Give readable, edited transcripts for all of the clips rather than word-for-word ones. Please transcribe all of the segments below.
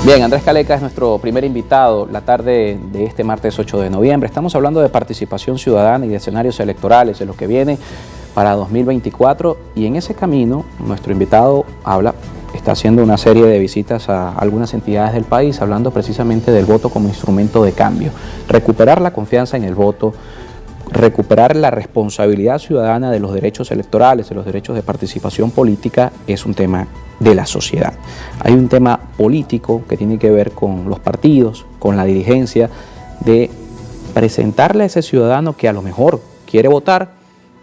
Bien, Andrés Caleca es nuestro primer invitado la tarde de este martes 8 de noviembre. Estamos hablando de participación ciudadana y de escenarios electorales, de lo que viene para 2024, y en ese camino nuestro invitado está haciendo una serie de visitas a algunas entidades del país, hablando precisamente del voto como instrumento de cambio. Recuperar la confianza en el voto, recuperar la responsabilidad ciudadana de los derechos electorales, de los derechos de participación política, es un tema de la sociedad. Hay un tema político que tiene que ver con los partidos, con la dirigencia, de presentarle a ese ciudadano que a lo mejor quiere votar,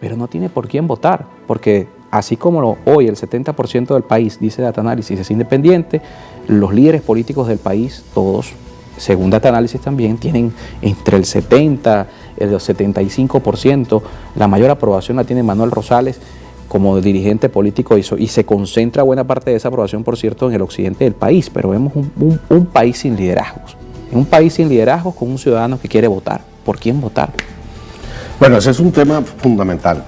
pero no tiene por quién votar, porque así como hoy el 70% del país, dice Data Análisis, es independiente, los líderes políticos del país, todos, según Data Análisis también, tienen entre el 70% y el 75%, la mayor aprobación la tiene Manuel Rosales como dirigente político, y se concentra buena parte de esa aprobación, por cierto, en el occidente del país, pero vemos un país sin liderazgos, un país sin liderazgos con un ciudadano que quiere votar. ¿Por quién votar? Bueno, ese es un tema fundamental.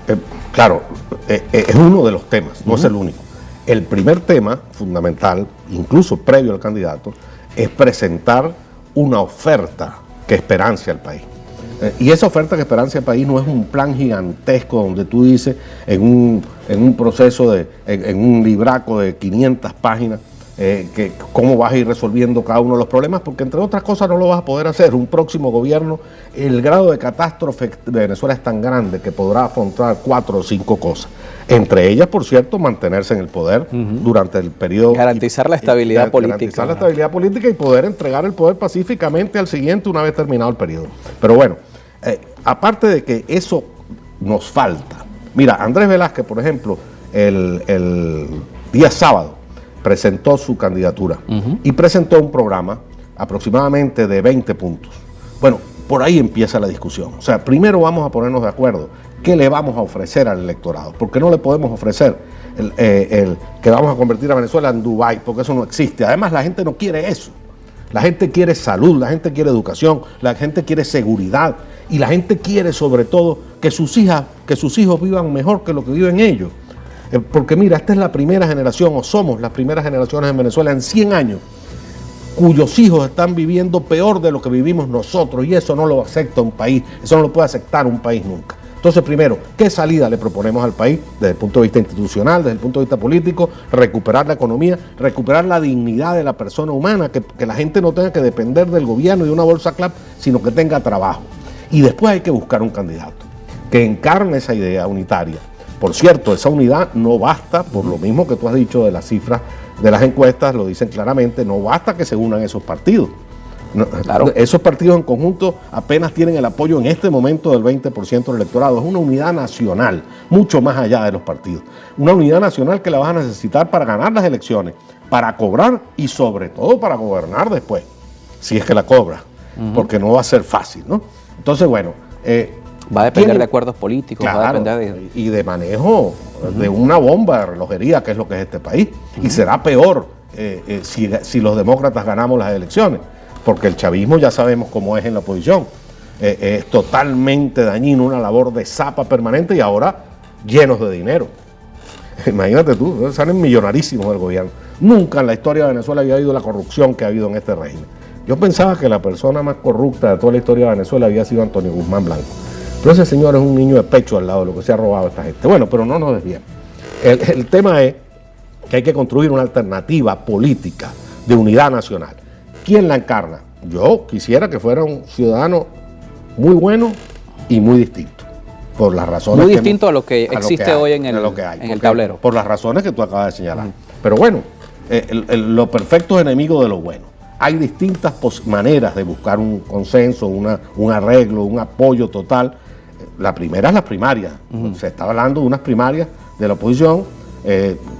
Claro, es uno de los temas, no es el único. El primer tema fundamental, incluso previo al candidato, es presentar una oferta que esperancie al país. Y esa oferta que esperancia al país no es un plan gigantesco donde tú dices en un proceso, en un libraco de 500 páginas, que cómo vas a ir resolviendo cada uno de los problemas, porque entre otras cosas no lo vas a poder hacer. Un próximo gobierno, el grado de catástrofe de Venezuela es tan grande que podrá afrontar 4 o 5 cosas. Entre ellas, por cierto, mantenerse en el poder durante el periodo. Garantizar la estabilidad política. Garantizar la estabilidad política y poder entregar el poder pacíficamente al siguiente una vez terminado el periodo. Pero bueno, aparte de que eso nos falta. Mira, Andrés Velázquez, por ejemplo, el día sábado presentó su candidatura y presentó un programa aproximadamente de 20 puntos. Bueno, por ahí empieza la discusión. O sea, primero vamos a ponernos de acuerdo. ¿Qué le vamos a ofrecer al electorado? Porque no le podemos ofrecer que vamos a convertir a Venezuela en Dubái, porque eso no existe. Además, la gente no quiere eso. La gente quiere salud, la gente quiere educación, la gente quiere seguridad, y la gente quiere sobre todo que sus hijos vivan mejor que lo que viven ellos. Porque mira, esta es la primera generación, o somos las primeras generaciones en Venezuela en 100 años, cuyos hijos están viviendo peor de lo que vivimos nosotros, y eso no lo acepta un país, eso no lo puede aceptar un país nunca. Entonces, primero, ¿qué salida le proponemos al país desde el punto de vista institucional, desde el punto de vista político? Recuperar la economía, recuperar la dignidad de la persona humana, que la gente no tenga que depender del gobierno y de una bolsa CLAP, sino que tenga trabajo. Y después hay que buscar un candidato que encarne esa idea unitaria. Por cierto, esa unidad no basta, por lo mismo que tú has dicho de las cifras de las encuestas, lo dicen claramente, no basta que se unan esos partidos. No, claro. Esos partidos en conjunto apenas tienen el apoyo en este momento del 20% del electorado. Es una unidad nacional, mucho más allá de los partidos. Una unidad nacional que la vas a necesitar para ganar las elecciones, para cobrar y sobre todo para gobernar después, si es que la cobra, porque no va a ser fácil, ¿no? Entonces, bueno... va a depender de acuerdos políticos, claro, va a depender y de manejo de una bomba de relojería, que es lo que es este país. Y será peor si los demócratas ganamos las elecciones, porque el chavismo ya sabemos cómo es en la oposición. Es totalmente dañino, una labor de zapa permanente, y ahora llenos de dinero. Imagínate tú, salen millonarísimos del gobierno. Nunca en la historia de Venezuela había habido la corrupción que ha habido en este régimen. Yo pensaba que la persona más corrupta de toda la historia de Venezuela había sido Antonio Guzmán Blanco. Pero ese señor es un niño de pecho al lado de lo que se ha robado esta gente. Bueno, pero no nos desviemos. El tema es que hay que construir una alternativa política de unidad nacional. ¿Quién la encarna? Yo quisiera que fuera un ciudadano muy bueno y muy distinto. Por las razones muy distinto a lo que existe hoy en el tablero. Por las razones que tú acabas de señalar. Pero bueno, lo perfecto es enemigo de lo bueno. Hay distintas maneras de buscar un consenso, un arreglo, un apoyo total. La primera es las primarias. Se está hablando de unas primarias de la oposición,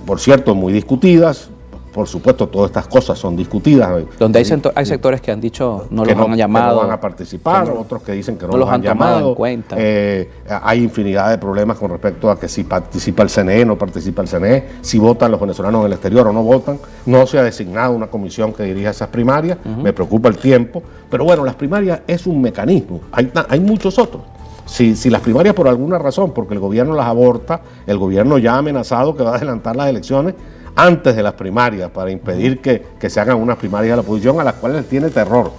por cierto, muy discutidas. Por supuesto, todas estas cosas son discutidas. Donde hay sectores que han dicho no los han llamado. Que no van a participar, otros que dicen que no los han tomado llamado en cuenta. Hay infinidad de problemas con respecto a que si participa el CNE, no participa el CNE, si votan los venezolanos en el exterior o no votan. No se ha designado una comisión que dirija esas primarias. Me preocupa el tiempo. Pero bueno, las primarias es un mecanismo. Hay muchos otros. Si las primarias por alguna razón, porque el gobierno las aborta, el gobierno ya ha amenazado que va a adelantar las elecciones, antes de las primarias para impedir que se hagan unas primarias de la oposición a las cuales les tiene terror.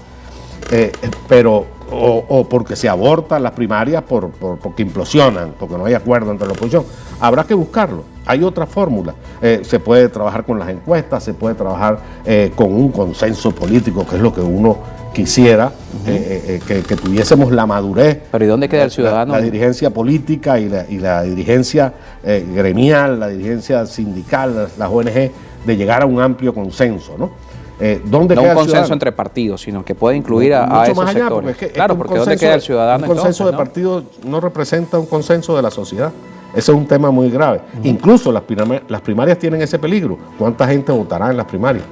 O porque se abortan las primarias porque implosionan, porque no hay acuerdo entre la oposición. Habrá que buscarlo. Hay otra fórmula. Se puede trabajar con las encuestas, se puede trabajar con un consenso político, que es lo que uno quisiera, que tuviésemos la madurez. Pero ¿y dónde queda el ciudadano? La dirigencia política y la dirigencia gremial, la dirigencia sindical, las ONG, de llegar a un amplio consenso, ¿no? ¿Dónde no queda un consenso ciudadano? entre partidos, sino que puede incluir a esos más allá, sectores. porque Claro, porque ¿dónde queda el ciudadano? Un consenso entonces, de partidos no representa un consenso de la sociedad. Ese es un tema muy grave. Incluso las primarias tienen ese peligro. ¿Cuánta gente votará en las primarias?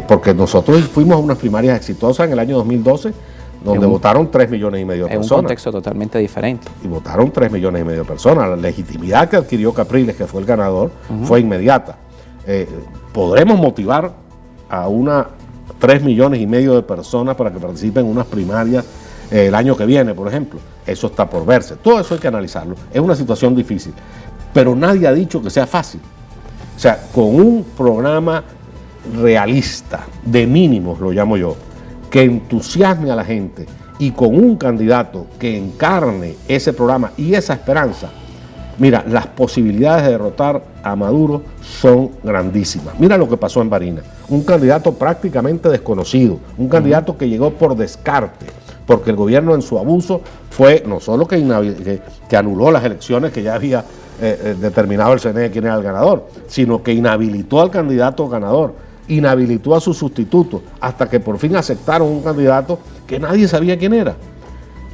Porque nosotros fuimos a unas primarias exitosas en el año 2012, donde votaron 3,5 millones de personas. En un contexto totalmente diferente. Y votaron 3,5 millones de personas. La legitimidad que adquirió Capriles, que fue el ganador, fue inmediata. ¿Podremos motivar a 3,5 millones de personas para que participen en unas primarias el año que viene, por ejemplo? Eso está por verse. Todo eso hay que analizarlo. Es una situación difícil, pero nadie ha dicho que sea fácil. O sea, con un programa realista, de mínimos lo llamo yo, que entusiasme a la gente y con un candidato que encarne ese programa y esa esperanza, mira, las posibilidades de derrotar a Maduro son grandísimas. Mira lo que pasó en Barinas. Un candidato prácticamente desconocido, un candidato que llegó por descarte, porque el gobierno en su abuso fue no solo que anuló las elecciones que ya había determinado el CNE quién era el ganador, sino que inhabilitó al candidato ganador, inhabilitó a su sustituto, hasta que por fin aceptaron un candidato que nadie sabía quién era.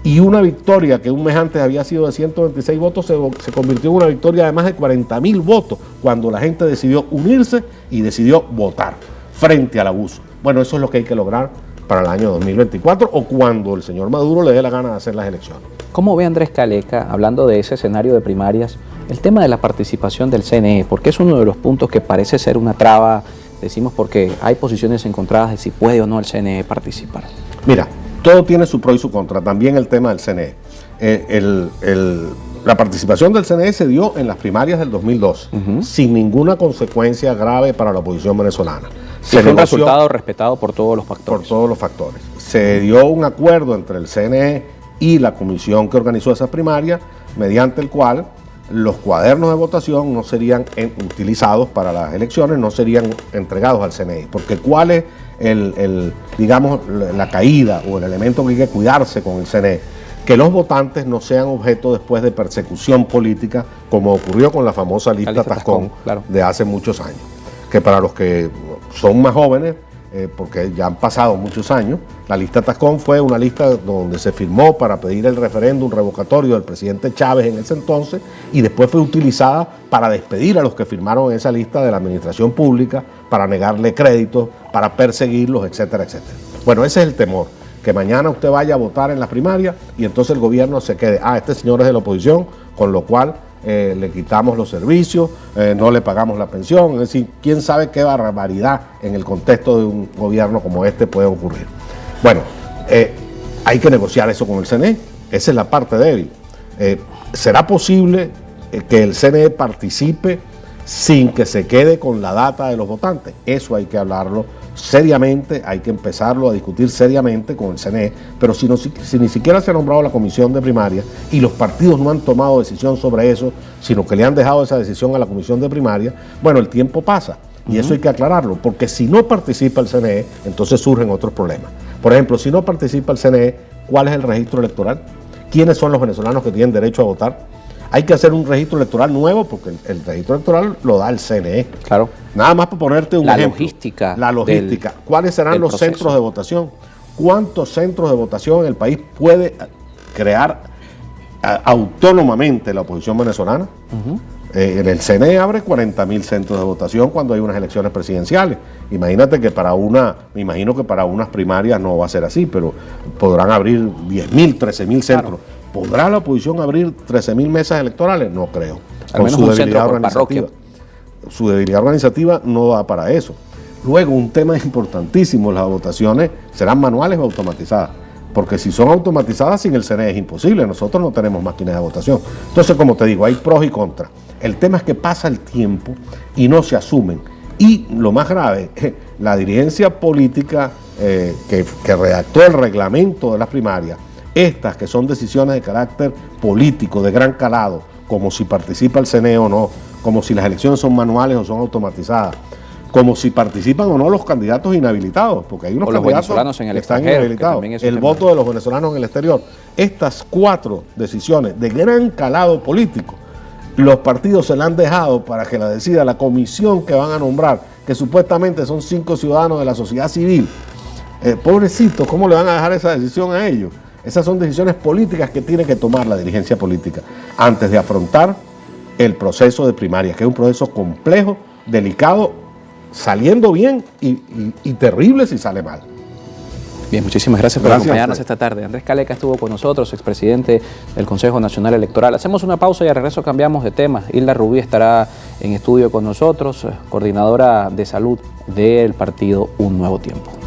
Y una victoria que un mes antes había sido de 126 votos se convirtió en una victoria de más de 40,000 votos cuando la gente decidió unirse y decidió votar frente al abuso. Bueno, eso es lo que hay que lograr para el año 2024 o cuando el señor Maduro le dé la gana de hacer las elecciones. ¿Cómo ve Andrés Caleca, hablando de ese escenario de primarias, el tema de la participación del CNE? Porque es uno de los puntos que parece ser una traba, decimos porque hay posiciones encontradas de si puede o no el CNE participar. Mira, todo tiene su pro y su contra, también el tema del CNE. La participación del CNE se dio en las primarias del 2002, sin ninguna consecuencia grave para la oposición venezolana. Fue un resultado respetado por todos los factores. Por todos los factores. Se dio un acuerdo entre el CNE y la comisión que organizó esas primarias, mediante el cual los cuadernos de votación no serían utilizados para las elecciones, no serían entregados al CNE. Porque ¿cuál es digamos, la caída o el elemento que hay que cuidarse con el CNE? Que los votantes no sean objeto después de persecución política, como ocurrió con la famosa lista Tascón, claro, de hace muchos años. Que para los que son más jóvenes, porque ya han pasado muchos años, la lista Tascón fue una lista donde se firmó para pedir el referéndum revocatorio del presidente Chávez en ese entonces, y después fue utilizada para despedir a los que firmaron en esa lista de la administración pública, para negarle créditos, para perseguirlos, etcétera, etcétera. Bueno, ese es el temor, que mañana usted vaya a votar en las primarias y entonces el gobierno se quede, este señor es de la oposición, con lo cual le quitamos los servicios, no le pagamos la pensión. Es decir, quién sabe qué barbaridad en el contexto de un gobierno como este puede ocurrir. Bueno, hay que negociar eso con el CNE, esa es la parte débil. ¿Será posible que el CNE participe sin que se quede con la data de los votantes? Eso hay que hablarlo seriamente, hay que empezarlo a discutir seriamente con el CNE, pero si ni siquiera se ha nombrado la comisión de primaria y los partidos no han tomado decisión sobre eso, sino que le han dejado esa decisión a la comisión de primaria, bueno, el tiempo pasa y eso hay que aclararlo, porque si no participa el CNE, entonces surgen otros problemas. Por ejemplo, si no participa el CNE, ¿cuál es el registro electoral? ¿Quiénes son los venezolanos que tienen derecho a votar? Hay que hacer un registro electoral nuevo porque el registro electoral lo da el CNE. Claro. Nada más para ponerte un ejemplo. La logística. ¿Cuáles serán los centros de votación? ¿Cuántos centros de votación en el país puede crear autónomamente la oposición venezolana? En el CNE abre 40,000 centros de votación cuando hay unas elecciones presidenciales. Imagínate que me imagino que para unas primarias no va a ser así, pero podrán abrir 10,000, 13,000 centros. Claro. ¿Podrá la oposición abrir 13,000 mesas electorales? No creo. Al menos un centro por parroquia. Su debilidad organizativa no da para eso. Luego, un tema importantísimo, las votaciones serán manuales o automatizadas. Porque si son automatizadas sin el CNE es imposible, nosotros no tenemos máquinas de votación. Entonces, como te digo, hay pros y contras. El tema es que pasa el tiempo y no se asumen. Y lo más grave, la dirigencia política que redactó el reglamento de las primarias, estas que son decisiones de carácter político, de gran calado, como si participa el CNE o no, como si las elecciones son manuales o son automatizadas, como si participan o no los candidatos inhabilitados, porque hay unos candidatos en el que están inhabilitados, el voto de los venezolanos en el exterior. Estas 4 decisiones de gran calado político, los partidos se la han dejado para que la decida la comisión que van a nombrar, que supuestamente son 5 ciudadanos de la sociedad civil. Pobrecitos, ¿cómo le van a dejar esa decisión a ellos? Esas son decisiones políticas que tiene que tomar la dirigencia política antes de afrontar el proceso de primarias, que es un proceso complejo, delicado, saliendo bien y terrible si sale mal. Bien, muchísimas gracias por acompañarnos esta tarde. Andrés Caleca estuvo con nosotros, expresidente del Consejo Nacional Electoral. Hacemos una pausa y al regreso cambiamos de tema. Hilda Rubí estará en estudio con nosotros, coordinadora de salud del partido Un Nuevo Tiempo.